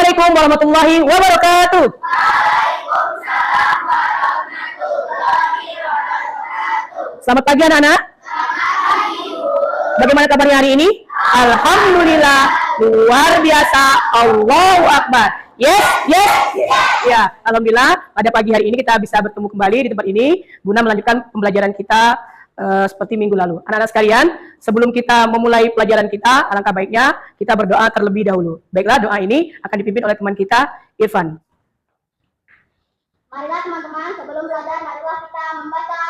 Assalamualaikum warahmatullahi wabarakatuh. Selamat pagi anak-anak. Bagaimana kabarnya hari ini? Alhamdulillah, luar biasa. Allahu Akbar. Yes. Ya, alhamdulillah pada pagi hari ini kita bisa bertemu kembali di tempat ini guna melanjutkan pembelajaran kita seperti minggu lalu. Anak-anak sekalian, sebelum kita memulai pelajaran kita, alangkah baiknya kita berdoa terlebih dahulu. Baiklah, doa ini akan dipimpin oleh teman kita, Irfan. Marilah teman-teman, sebelum belajar, marilah kita membaca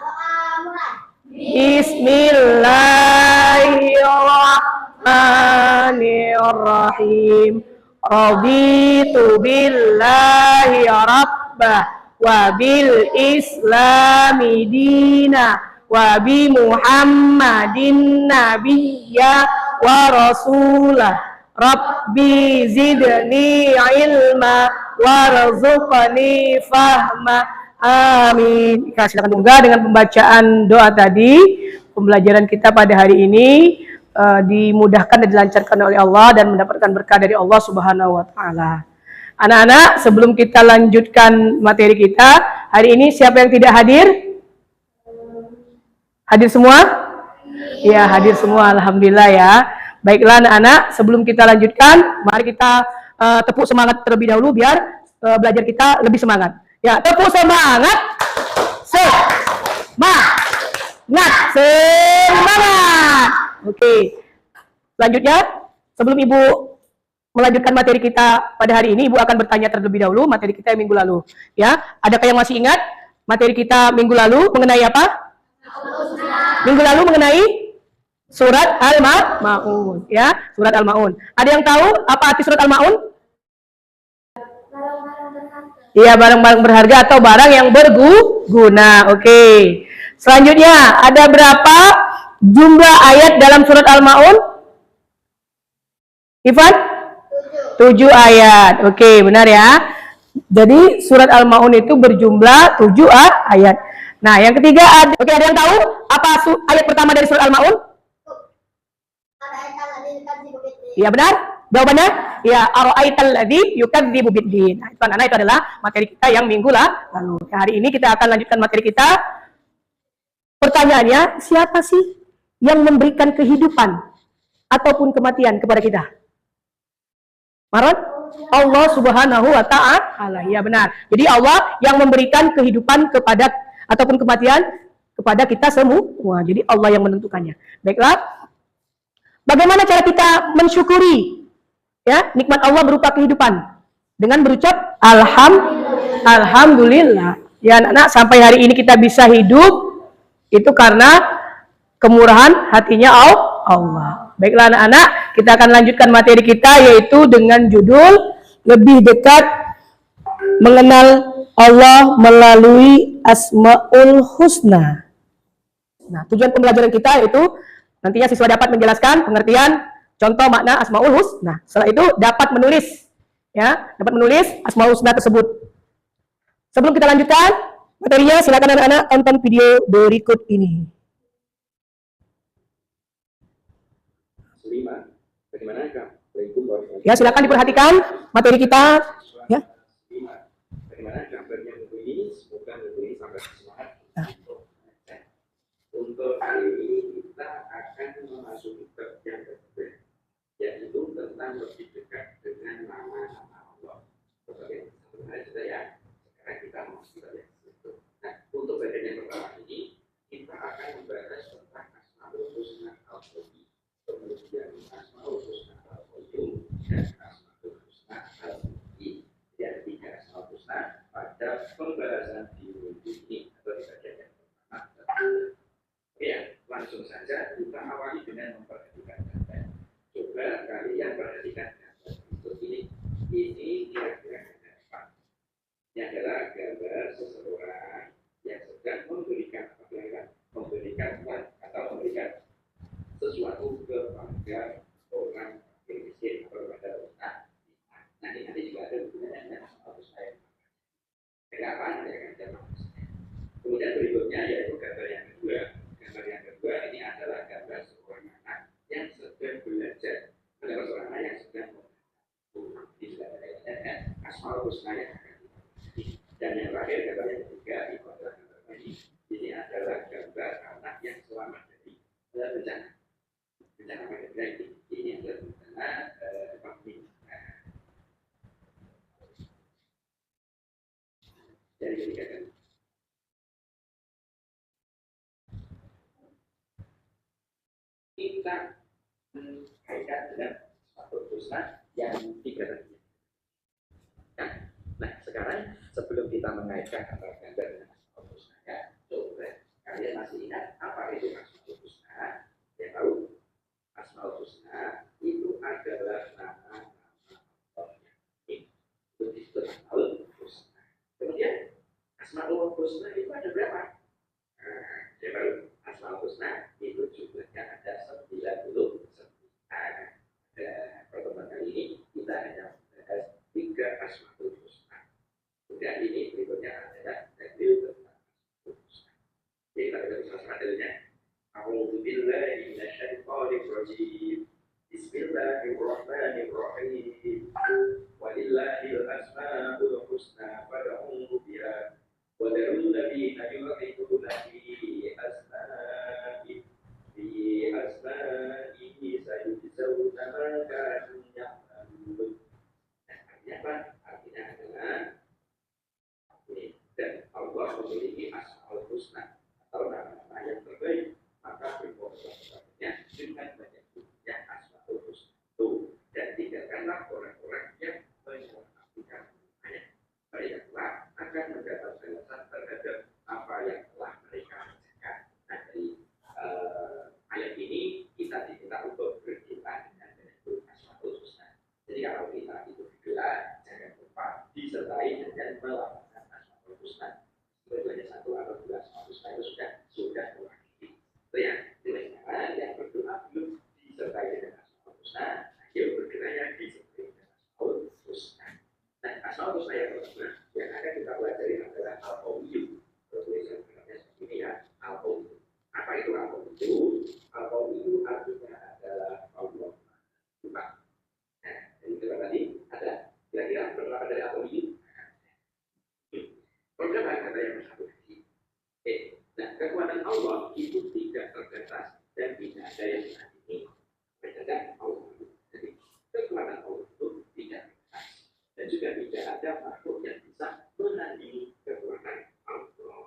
doa mulai. Bismillahirrahmanirrahim. Raditu billahi rabbah wa bil islami dina wa bi Muhammadin nabiyya wa rasulah. Rabbi zidni ilma warzuqni fahma. Amin. Silakan semoga dengan pembacaan doa tadi pembelajaran kita pada hari ini dimudahkan dan dilancarkan oleh Allah dan mendapatkan berkah dari Allah Subhanahu wa taala. Anak-anak, sebelum kita lanjutkan materi kita, hari ini siapa yang tidak hadir? Hadir semua? Ya, hadir semua, alhamdulillah ya. Baiklah anak-anak, sebelum kita lanjutkan, mari kita tepuk semangat terlebih dahulu biar belajar kita lebih semangat. Ya, tepuk semangat. Semangat. Oke. Selanjutnya, sebelum Ibu melanjutkan materi kita pada hari ini, Ibu akan bertanya terlebih dahulu materi kita yang minggu lalu. Ya, adakah yang masih ingat materi kita minggu lalu mengenai apa? Minggu lalu mengenai surat Al-Ma'un, ya, surat Al-Ma'un. Ada yang tahu apa arti surat Al-Ma'un? Iya, barang-barang berharga atau barang yang berguna. Oke. Selanjutnya, ada berapa jumlah ayat dalam surat Al-Ma'un? Ivan? 7 ayat. Oke, benar ya. Jadi surat Al-Ma'un itu berjumlah 7 ayat. Nah, yang ketiga ada yang tahu apa ayat pertama dari surat Al-Ma'un? Iya benar? Jawabannya? Ya, ara'aital ladzi yukadzibu biddin. Nah, itu anak-anak, itu adalah materi kita yang minggu lalu. Hari ini kita akan lanjutkan materi kita. Pertanyaannya, siapa sih yang memberikan kehidupan ataupun kematian kepada kita? Maron? Allah Subhanahu wa ta'ala. Ya benar. Jadi Allah yang memberikan kehidupan kepada ataupun kematian kepada kita semua. Jadi Allah yang menentukannya. Baiklah. Bagaimana cara kita mensyukuri ya nikmat Allah berupa kehidupan? Dengan berucap alhamdulillah. Ya anak-anak, sampai hari ini kita bisa hidup itu karena kemurahan hatinya Allah. Baiklah anak-anak, kita akan lanjutkan materi kita yaitu dengan judul lebih dekat mengenal Allah melalui Asmaul Husna. Nah, tujuan pembelajaran kita yaitu nantinya siswa dapat menjelaskan pengertian contoh makna Asmaul Husna. Setelah itu dapat menulis Asmaul Husna tersebut. Sebelum kita lanjutkan materinya, silakan anak-anak tonton video berikut ini. Ya, silakan diperhatikan materi kita. Ya. Bagaimana gambarnya buku ini? Semoga buku ini sampai semangat. Untuk hari ini kita akan memasuki bab yang kedua, yaitu tentang lebih dekat dengan nama-nama Allah. Sebagai sebenarnya sudah ya. Sekarang kita masuk pada itu. Nah, untuk bagian yang pertama ini kita akan membahas tentang Asmaul Husna Al-Qayyum, kemudian Asmaul Husna Al-Qayyum dan Asmaul Husna Al-Qayyum. Yang tiga Asmaul Husna pada pembahasan di ini atau di bagian yang pertama. Ya, langsung saja kita awali dengan memperhatikan gambar. Coba kalian perhatikan gambar berikut ini. Ini kira-kira gambar apa? Ini adalah gambar seseorang yang sedang memberikan atau memberikan sesuatu kepada orang miskin atau kepada orang. Nanti juga ada hubungannya dengan Asmaul Husna. Kenapa? Kemudian berikutnya yaitu gambar yang kedua. Gambar yang kedua ini adalah gambar seorang anak yang sedang belajar. Gambar seorang anak yang sedang belajar. Cara mengenai ini adalah dari ketiga kali. Kita kaitkan dengan satu husna yang tiga tadi. Nah, sekarang sebelum kita mengaitkan antara ganda dengan asmaul husna, ya, coba kalian masih ingat apa itu asmaul husna? Ya tahu, asmaul husna itu adalah nama Allah yang itu disebut asmaul husna. Kemudian asmaul husna itu ada berapa? Ya baru asmaul husna itu jumlahnya ada 99. Pertemuan kali ini kita hanya membahas 3 asmaul husna. Kemudian ini berikutnya adalah dalil tentang asmaul husna. Jadi kita bisa lihat dalilnya. A'udzu billahi minasyaitonir rajim. Bismillahirrahmanirrahim. Walillahil asmaul husna fad'uhu biha. Wa darul ladzina yulhiduna fi asma'ihi sayujzauna ma kanu ya'malun. Artinya apa? Artinya adalah dan Allah memiliki asmaul husna atau nama-nama yang terbaik, maka berbuatlah kepadanya dengan banyak jumlah asmaul husna itu, dan tinggalkanlah orang-orang yang menyalahikan namanya. Mereka akan mendapat balasan terhadap apa yang telah mereka kerjakan. Nah, dari ayat ini kita diminta untuk berdoa dengan asmaul husna. Jadi kalau kita itu berdoa, jangan lupa disertai dengan melafalkan asmaul husna. Sebenarnya 1 atau 2 asmaul husna itu sudah mewakili. Itu ya. Dengan yang berdoa belum disertai dengan asmaul husna, ayo berdoa yang disertai dengan asmaul husna. Nah, asmaul husna yang pertama yang akan kita pelajari adalah al-qawiyyu. Tulisan benarnya seperti ini ya, al-qawiyyu. Apa itu al-qawiyyu? Al-qawiyyu artinya adalah Allah. Nah, jadi kita tadi ada kira-kira berapa dari al-qawiyyu? Berapa kata yang satu lagi? Nah, kekuatan Allah itu tidak terbatas dan tidak ada yang menandingi. Berdasarkan Allah. Jadi kekuatan Allah itu tidak terbatas dan juga tidak ada makhluk yang bisa menandingi kekuatan Allah.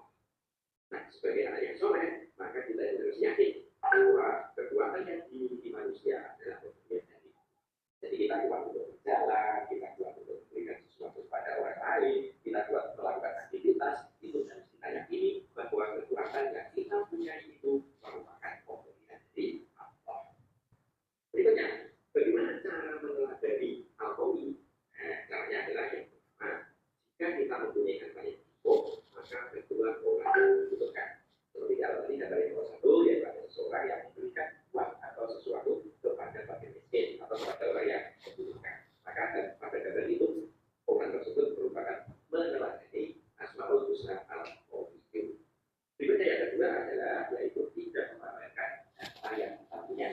Nah, sebagai anak yang soleh, maka kita harus yakin bahwa kekuatan yang dimiliki manusia adalah pemberian dari Allah. Jadi kita kuat untuk berjalan, kita kuat untuk memberikan sesuatu kepada orang lain, kita kuat melakukan aktivitas, itu harus kita yakini bahwa kekuatan yang kita punya itu merupakan pemberian dari Allah. Berikutnya, bagaimana cara meneladani al-qawiyyu? Caranya adalah yang pertama, jika kita mempunyai harta yang cukup, maka kedua orang yang membutuhkan. Seperti kalau tadi kata yang nomor 1, yaitu ada seseorang yang memberikan uang atau sesuatu kepada fakir miskin atau kepada orang yang membutuhkan. Maka pada dasar itu orang tersebut merupakan meneladani asmaul husna al-qawiyyu. Berikutnya yang kedua adalah yaitu tidak memamerkan harta yang kita punya.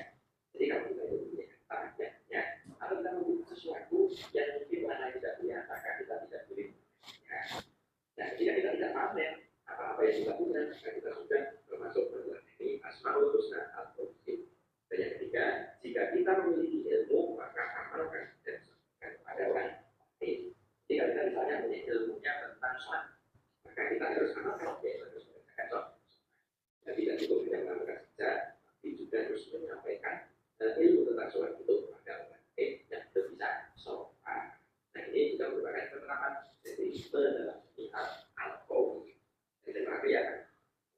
Jadi kalau kita itu punya harta yang punya, atau kita membutuhkan sesuatu yang mungkin mana tidak punya, maka kita tidak boleh memakainya. Nah, jika kita tidak pamer apa-apa yang kita punya, maka kita sudah termasuk meneladani asmaul husna al-qawiyyu. Dan yang ketiga, jika kita memiliki ilmu, maka amalkan dan sampaikan kepada orang lain. Jika kita misalnya memiliki ilmunya tentang sholat, maka kita harus amalkan, yaitu harus mengerjakan sholat. Dan tidak cukup dengan mengamalkan saja, tapi juga harus menyampaikan ilmu tentang sholat itu kepada orang lain yang tidak bisa sholat. Nah, ini juga merupakan penerapan dari meneladani al-qawiyyu. Yang terakhir ya.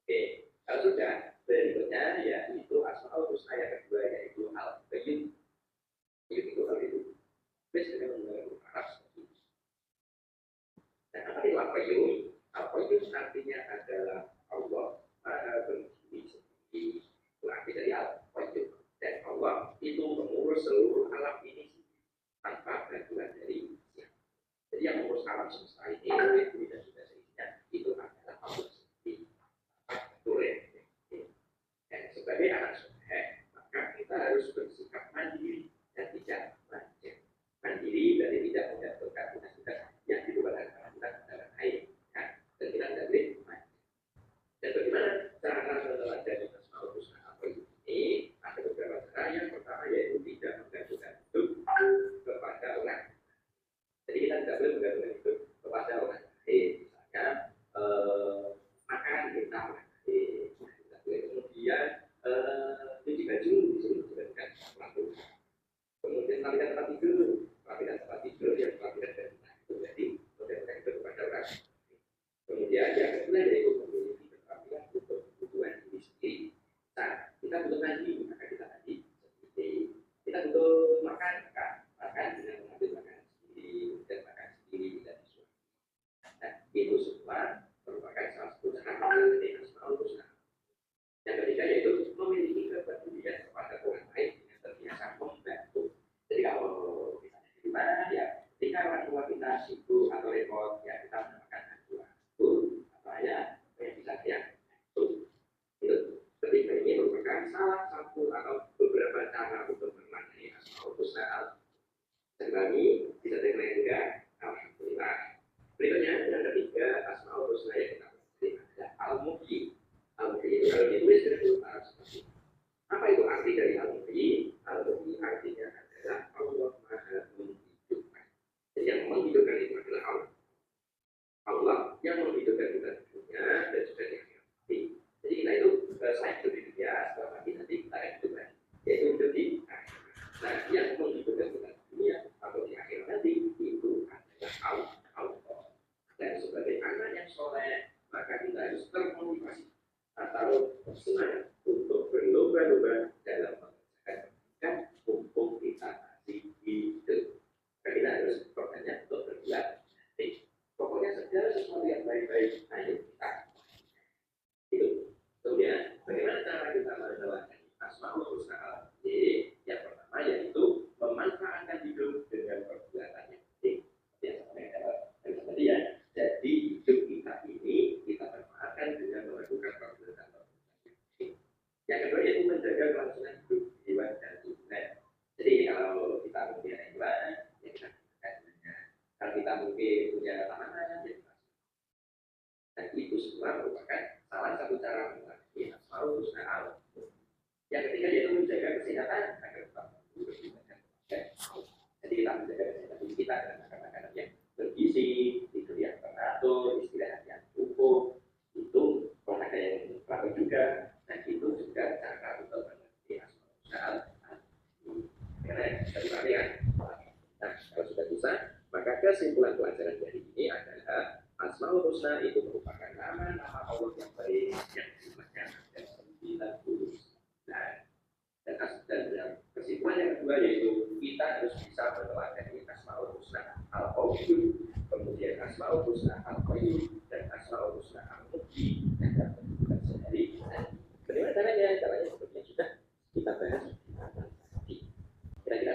Oke, kalau sudah berikutnya yaitu asmaul husna yang kedua yaitu al-qayyum. Itu kalau itu biasanya menggunakan Arab seperti itu. Dan apa itu al-qayyum? Al-qayyum artinya adalah Allah Maha berdiri sendiri. Itu arti dari al-qayyum. Dan Allah itu mengurus seluruh alam ini tanpa bantuan dari siapa. Jadi yang mengurus alam semesta ini itu dan juga seisinya itu adalah Allah sendiri. Dan sebagai anak soleh, maka kita harus bersikap mandiri dan tidak manja. Mandiri dari tidak menjatuhkan tugas-tugas yang dibuat kita dalam air, dan kita tidak boleh manja. Dan bagaimana cara meneladani asmaul husna al-qawiyyu ini? Ada beberapa cara. Yang pertama pelatihan tempat tidur yang pelatihan dari itu jadi pelatihan itu kepada orang. Kemudian yang kedua yaitu memiliki keterampilan untuk kebutuhan diri sendiri. Nah, kita butuh ngaji, maka kita ngaji. Kita butuh makan dengan mengambil makanan sendiri dan makan sendiri tidak disuruh. Nah, itu semua merupakan salah satu cara dari Asmaul Husna. Yang ketiga yaitu memiliki kepedulian kepada orang lain dengan terbiasa membantu. Jadi kalau misalnya di mana ya, ketika orang tua kita sibuk atau repot, ya kita menamakan bantuan itu apa ya yang bisa ya itu ketiga ini merupakan salah satu atau beberapa cara untuk memaknai Asmaul Husna. Sekali bisa terima juga, alhamdulillah. Berikutnya yang ketiga Asmaul Husna yang kita beri adalah Al-Muhyi. Al-Muhyi itu kalau ditulis dengan huruf seperti apa itu arti dari Al-Muhyi? Al-Muhyi artinya adalah Allah Maha menghidupkan. Jadi yang menghidupkan itu adalah Allah. Allah yang menghidupkan kita di dunia dan juga di akhirat. Jadi kita itu selain hidup di dunia, setelah mati nanti kita akan hidup lagi, yaitu hidup di akhirat. Nah, yang menghidupkan kita di dunia atau di akhirat nanti itu adalah Allah. Dan sebagai anak yang soleh, maka kita harus termotivasi atau semangat untuk berlomba-lomba dalam mengerjakan hukum kita masih hidup. Kita harus berbanyak untuk berbuat. Pokoknya segala sesuatu yang baik-baik ayo kita itu. Kemudian bagaimana cara kita menjalankan Asmaul Husna? Yang pertama yaitu memanfaatkan hidup dengan perbuatan yang baik. Tadi ya, jadi hidup kita ini kita manfaatkan dengan melakukan perbuatan yang baik. Yang kedua yaitu menjaga kelangsungan hidup hewan dan tumbuhan. Jadi kalau kita punya hewan, ya kita gunakan. Kalau kita mungkin punya tanaman, ya kita. Dan itu semua merupakan salah satu cara mengatasi Asmaul Husna. Yang ketiga yaitu menjaga kesehatan agar tetap berhubungan. Jadi kita menjaga kesehatan kita dengan makanan yang bergizi, tidur yang teratur, istirahat yang cukup, itu olahraga yang teratur juga, dan itu juga cara untuk mengatasi Asmaul Husna. Karena dari perhatian. Nah, kalau sudah bisa, maka kesimpulan pelajaran dari ini adalah Asmaul Husna itu merupakan nama-nama Allah yang baik yang jumlahnya ada 99. Dan kesimpulan yang kedua yaitu kita harus bisa meneladani Asmaul Husna Al-Qayyum, kemudian Asmaul Husna Al-Qayyum, dan Asmaul Husna Al-Muhyi dan bukan sendiri. Bagaimana caranya? Caranya seperti yang sudah kita bahas tadi. Kira-kira.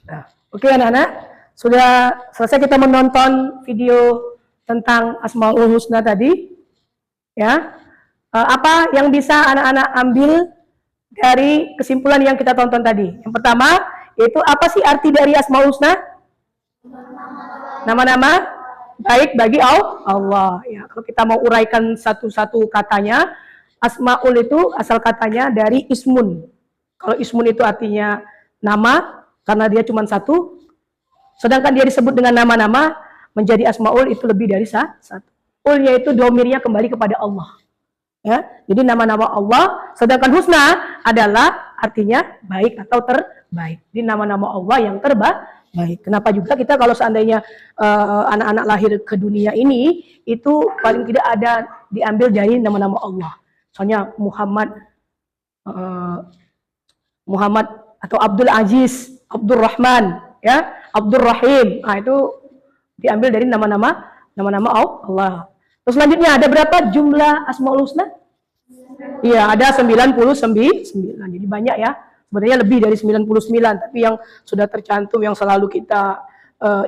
Nah, oke anak-anak, sudah selesai kita menonton video tentang Asmaul Husna tadi, ya. Apa yang bisa anak-anak ambil dari kesimpulan yang kita tonton tadi? Yang pertama, yaitu apa sih arti dari Asmaul Husna? Nama-nama baik bagi Allah. Ya, kalau kita mau uraikan satu-satu katanya, Asmaul itu asal katanya dari ismun. Kalau ismun itu artinya nama, karena dia cuma satu. Sedangkan dia disebut dengan nama-nama, menjadi Asmaul itu lebih dari satu. Ul-nya itu domirnya kembali kepada Allah. Ya, jadi nama-nama Allah, sedangkan husna adalah artinya baik atau terbaik. Jadi nama-nama Allah yang terbaik. Kenapa juga kita kalau seandainya anak-anak lahir ke dunia ini itu paling tidak ada diambil dari nama-nama Allah. Soalnya Muhammad atau Abdul Aziz, Abdul Rahman, ya, Abdul Rahim. Nah, itu diambil dari nama-nama Allah. Terus selanjutnya ada berapa jumlah Asmaul Husna? Iya, ada 99. Jadi banyak ya. Sebenarnya lebih dari 99, tapi yang sudah tercantum yang selalu kita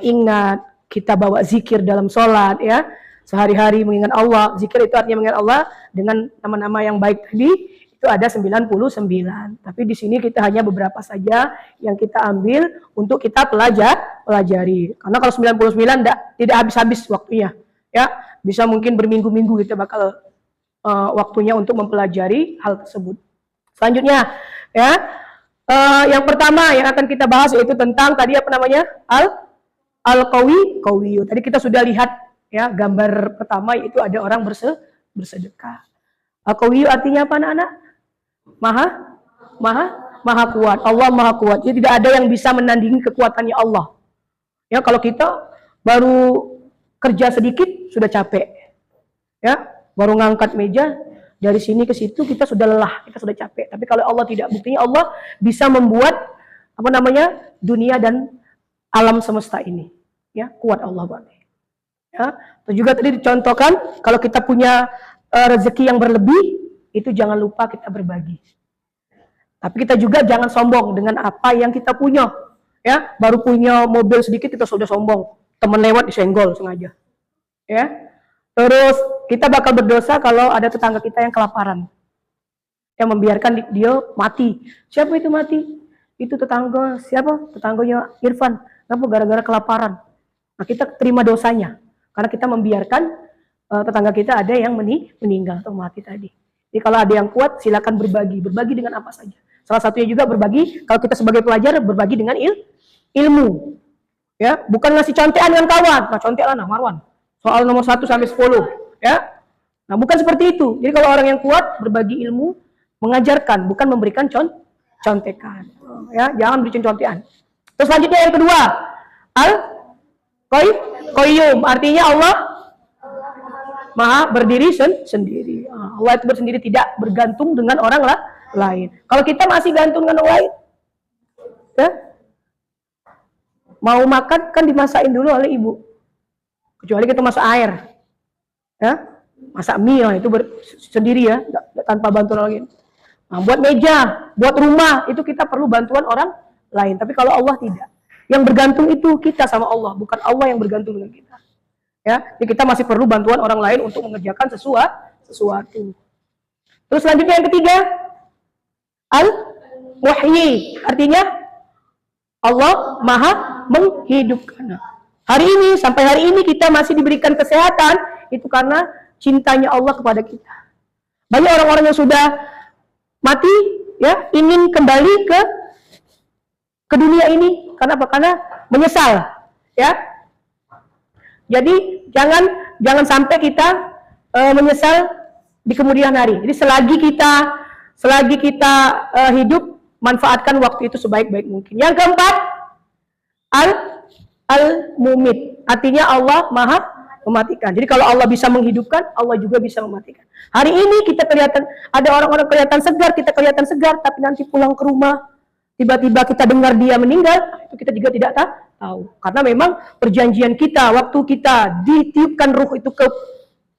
ingat, kita bawa zikir dalam sholat ya. Sehari-hari mengingat Allah. Zikir itu artinya mengingat Allah dengan nama-nama yang baik tadi, itu ada 99. Tapi di sini kita hanya beberapa saja yang kita ambil untuk kita pelajari. Karena kalau 99 tidak habis-habis waktunya. Ya, bisa mungkin berminggu-minggu kita bakal waktunya untuk mempelajari hal tersebut. Selanjutnya, ya, yang pertama yang akan kita bahas yaitu tentang tadi apa namanya al-qawi. Tadi kita sudah lihat ya gambar pertama yaitu ada orang bersedekah. Al-qawi artinya apa anak-anak? Maha kuat. Allah Maha kuat. Jadi tidak ada yang bisa menandingi kekuatannya Allah. Ya, kalau kita baru kerja sedikit sudah capek. Ya, baru ngangkat meja dari sini ke situ kita sudah lelah, kita sudah capek. Tapi kalau Allah tidak, buktinya Allah bisa membuat dunia dan alam semesta ini. Ya, kuat Allah berarti. Ya, terus juga tadi dicontohkan kalau kita punya rezeki yang berlebih, itu jangan lupa kita berbagi. Tapi kita juga jangan sombong dengan apa yang kita punya. Ya, baru punya mobil sedikit kita sudah sombong. Teman lewat disenggol sengaja. Ya. Terus kita bakal berdosa kalau ada tetangga kita yang kelaparan. Yang membiarkan dia mati. Siapa itu mati? Itu tetangga, siapa? Tetangganya Irfan. Kenapa? Gara-gara kelaparan. Nah, kita terima dosanya. Karena kita membiarkan tetangga kita ada yang meninggal atau mati tadi. Jadi kalau ada yang kuat, silakan berbagi. Berbagi dengan apa saja. Salah satunya juga berbagi, kalau kita sebagai pelajar, berbagi dengan ilmu. Ya, bukan ngasih contekan dengan kawan. Nah, contekan lah, Marwan. Soal nomor 1 sampai 10. Ya. Nah, bukan seperti itu. Jadi kalau orang yang kuat, berbagi ilmu, mengajarkan, bukan memberikan contekan. Ya, jangan beri contekan. Terus selanjutnya yang kedua, Al-Qayyum. Artinya Allah Maha berdiri sendiri. Allah itu bersendiri, tidak bergantung dengan orang lain. Kalau kita masih gantung dengan orang lain, ya, mau makan kan dimasakin dulu oleh ibu. Kecuali kita masak air, ya, masak mie itu sendiri ya, tanpa bantuan orang lain. Nah, buat meja, buat rumah itu kita perlu bantuan orang lain. Tapi kalau Allah tidak, yang bergantung itu kita sama Allah, bukan Allah yang bergantung dengan kita. Ya, jadi kita masih perlu bantuan orang lain untuk mengerjakan sesuatu. Terus selanjutnya yang ketiga, Al-Muhyi, artinya Allah Maha menghidupkan. Hari ini, sampai hari ini kita masih diberikan kesehatan, itu karena cintanya Allah kepada kita. Banyak orang-orang yang sudah mati, ya, ingin kembali ke dunia ini. Karena apa? Karena menyesal, ya. Jadi jangan sampai kita menyesal di kemudian hari. Jadi selagi kita hidup, manfaatkan waktu itu sebaik-baik mungkin. Yang keempat, Al-Mumit, artinya Allah Maha mematikan. Jadi kalau Allah bisa menghidupkan, Allah juga bisa mematikan. Hari ini kita kelihatan, ada orang-orang kelihatan segar, kita kelihatan segar, tapi nanti pulang ke rumah, tiba-tiba kita dengar dia meninggal, itu kita juga tidak tahu. Karena memang perjanjian kita, waktu kita ditiupkan ruh itu ke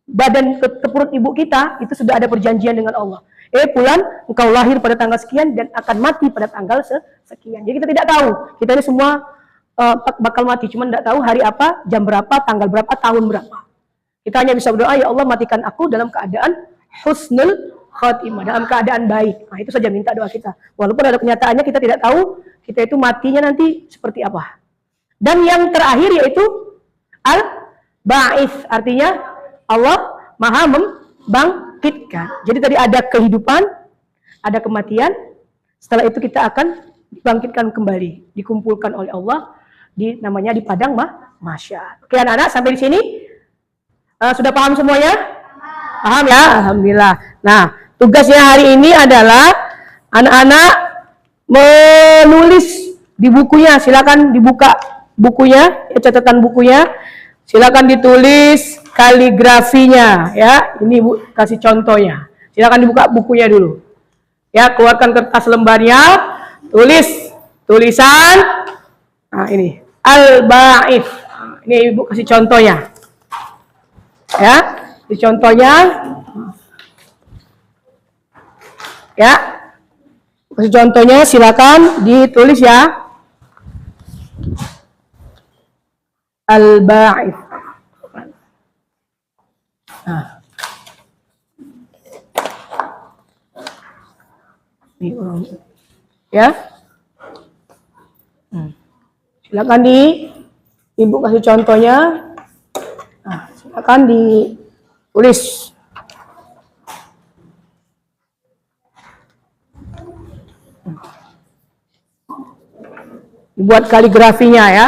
badan, ke perut ibu kita, itu sudah ada perjanjian dengan Allah. Pulan, engkau lahir pada tanggal sekian dan akan mati pada tanggal sekian. Jadi kita tidak tahu, kita ini semua bakal mati, cuma tidak tahu hari apa, jam berapa, tanggal berapa, tahun berapa. Kita hanya bisa berdoa, ya Allah matikan aku dalam keadaan husnul khotimah, dalam keadaan baik. Nah, itu saja minta doa kita. Walaupun ada kenyataannya kita tidak tahu kita itu matinya nanti seperti apa. Dan yang terakhir yaitu Al-Ba'its, artinya Allah Maha membangkitkan. Jadi tadi ada kehidupan, ada kematian, setelah itu kita akan dibangkitkan kembali, dikumpulkan oleh Allah namanya di padang mahsyar. Oke anak-anak, sampai di sini sudah paham semuanya? Paham ya? Alhamdulillah. Nah, tugasnya hari ini adalah anak-anak menulis di bukunya. Silakan dibuka bukunya, catatan bukunya. Silakan ditulis kaligrafinya ya. Ini Bu kasih contohnya. Silakan dibuka bukunya dulu. Ya, keluarkan kertas lembarnya, tulis tulisan. Nah, ini Al-Ba'its. Ini Ibu kasih contohnya. Ya, di contohnya. Ya. Kasih contohnya, silakan ditulis ya. Al-Ba'its. Nah. Ya. Silakan Ibu kasih contohnya. Nah, silakan ditulis. Buat kaligrafinya ya.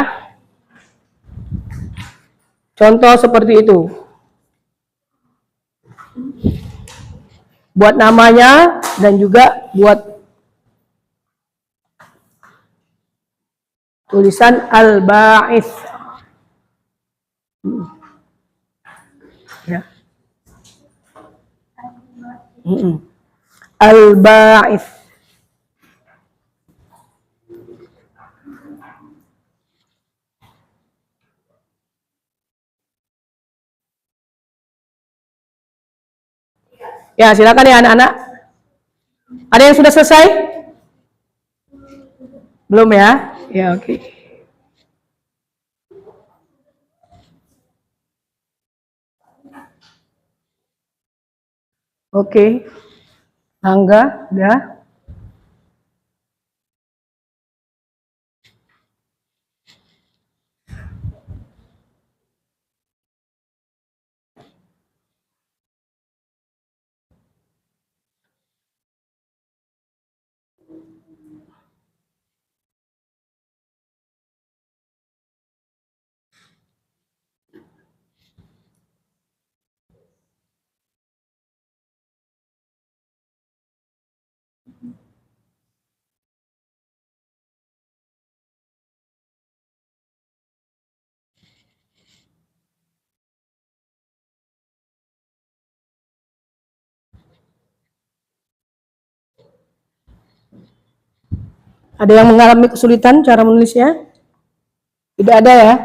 Contoh seperti itu. Buat namanya dan juga buat tulisan Al-Ba'its. Ya. Al-Ba'its. Ya, silakan ya anak-anak. Ada yang sudah selesai? Belum ya? Ya, oke. Oke. Angga, udah? Ada yang mengalami kesulitan cara menulisnya? Tidak ada ya?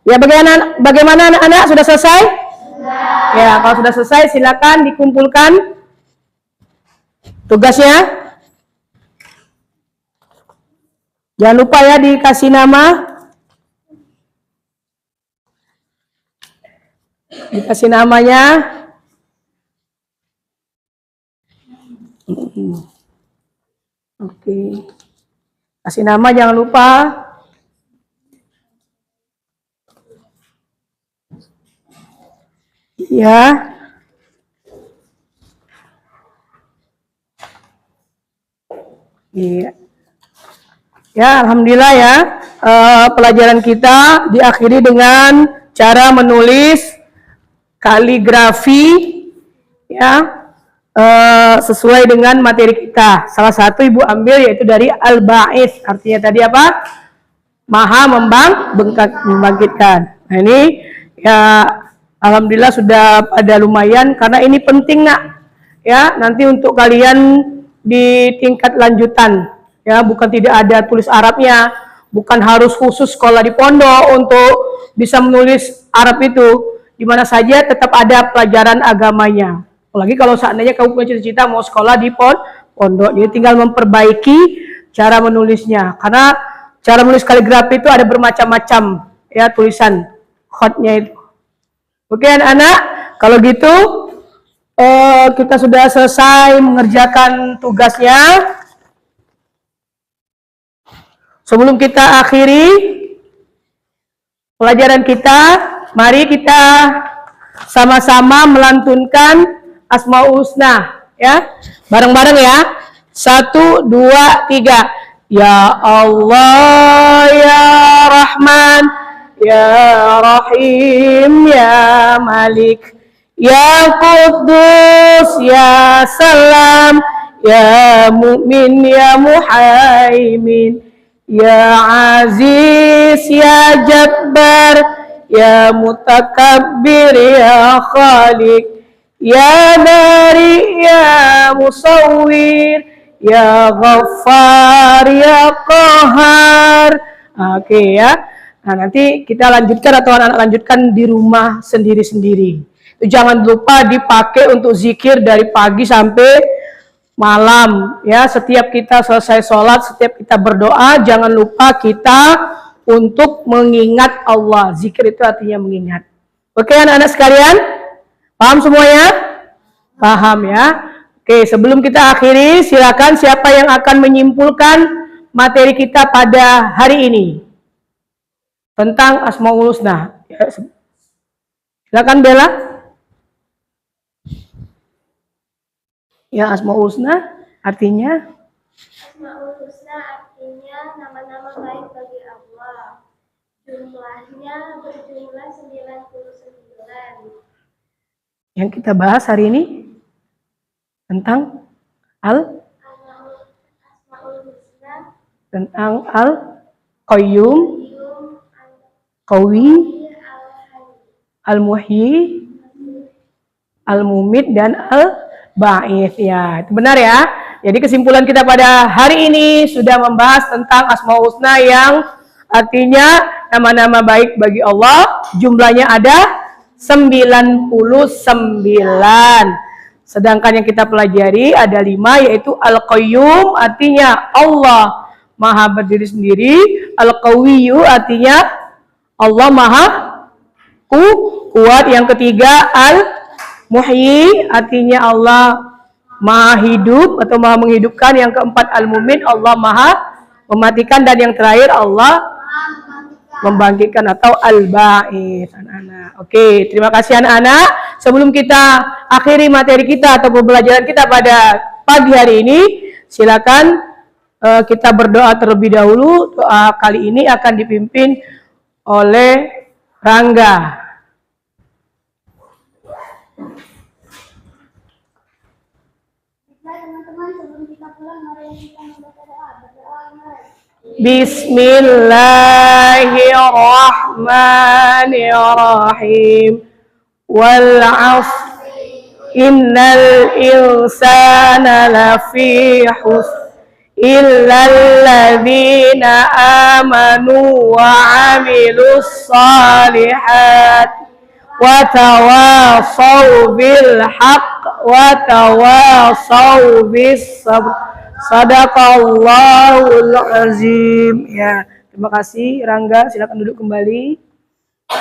Ya, bagaimana anak-anak? Sudah selesai? Ya, kalau sudah selesai silakan dikumpulkan tugasnya. Jangan lupa ya dikasih nama. Dikasih namanya. Oke. Kasih nama jangan lupa. Ya. Iya. Ya, alhamdulillah ya. Pelajaran kita diakhiri dengan cara menulis kaligrafi ya. Sesuai dengan materi kita. Salah satu Ibu ambil yaitu dari Al-Ba'its. Artinya tadi apa? Maha membangkitkan. Nah, ini ya alhamdulillah sudah ada lumayan karena ini penting nak. Ya, nanti untuk kalian di tingkat lanjutan ya, bukan tidak ada tulis Arabnya, bukan harus khusus sekolah di pondok untuk bisa menulis Arab itu. Di mana saja tetap ada pelajaran agamanya. Apalagi kalau seandainya kamu punya cita-cita mau sekolah di pondok, dia tinggal memperbaiki cara menulisnya. Karena cara menulis kaligrafi itu ada bermacam-macam ya tulisan khotnya itu. Oke anak-anak, kalau gitu kita sudah selesai mengerjakan tugasnya. Sebelum kita akhiri pelajaran kita, mari kita sama-sama melantunkan Asmaul Husna ya. Bareng-bareng ya. 1, 2, 3. Ya Allah ya Rahman ya Rahim ya Malik ya Quddus ya Salam ya Mu'min ya Muhaimin ya Aziz ya Jabbar ya Mutakabbir ya Khaliq ya Bari ya Musawwir ya Ghaffar ya Qahar. Oke ya. Nah, nanti kita lanjutkan atau anak-anak lanjutkan di rumah sendiri-sendiri. Itu jangan lupa dipakai untuk zikir dari pagi sampai malam ya. Setiap kita selesai sholat, setiap kita berdoa, jangan lupa kita untuk mengingat Allah. Zikir itu artinya mengingat. Oke anak-anak sekalian? Paham semuanya? Paham ya? Oke, sebelum kita akhiri, silakan siapa yang akan menyimpulkan materi kita pada hari ini tentang Asmaul Husna. Silakan Bella. Ya, Asmaul Husna artinya? Asmaul Husna artinya nama-nama baik bagi Allah. Jumlahnya berjumlah 99. Yang kita bahas hari ini tentang Asmaul Husna, tentang Al-Qayyum, Qawi, Al-Muhyi, Al-Mumit, dan Al-Ba'its. Ya, itu benar ya. Jadi kesimpulan kita pada hari ini sudah membahas tentang Asmaul Husna yang artinya nama-nama baik bagi Allah. Jumlahnya ada 99. Sedangkan yang kita pelajari ada 5, yaitu Al-Qayyum artinya Allah Maha berdiri sendiri, Al-Qawiyyu artinya Allah Maha kuat. Yang ketiga Al-Muhyi artinya Allah Maha hidup atau Maha menghidupkan. Yang keempat Al-Mumit, Allah Maha mematikan. Dan yang terakhir Allah membangkitkan atau Al-Ba'its. Anak-anak. Oke, terima kasih anak-anak. Sebelum kita akhiri materi kita atau pembelajaran kita pada pagi hari ini, silakan kita berdoa terlebih dahulu. Doa kali ini akan dipimpin oleh Rangga. Teman-teman, sebelum kita pulang, mari kita membaca doa. Berdoa, Bismillahirrahmanirrahim. Wal 'ashr innal insana lafi khusr illa alladzina amanu wa 'amilus shalihat wa tawasaw bil haqq wa tawasaw bis sabr. Sadaqallahul azim. Ya, terima kasih Rangga, silakan duduk kembali.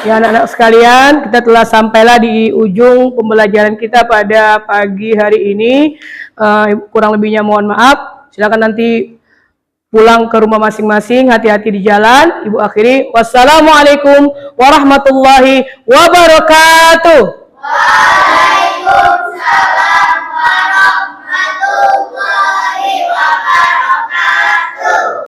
Ya anak-anak sekalian, kita telah sampailah di ujung pembelajaran kita pada pagi hari ini. Kurang lebihnya mohon maaf. Silakan nanti pulang ke rumah masing-masing, hati-hati di jalan. Ibu akhiri, wassalamualaikum warahmatullahi wabarakatuh. Waalaikumsalam.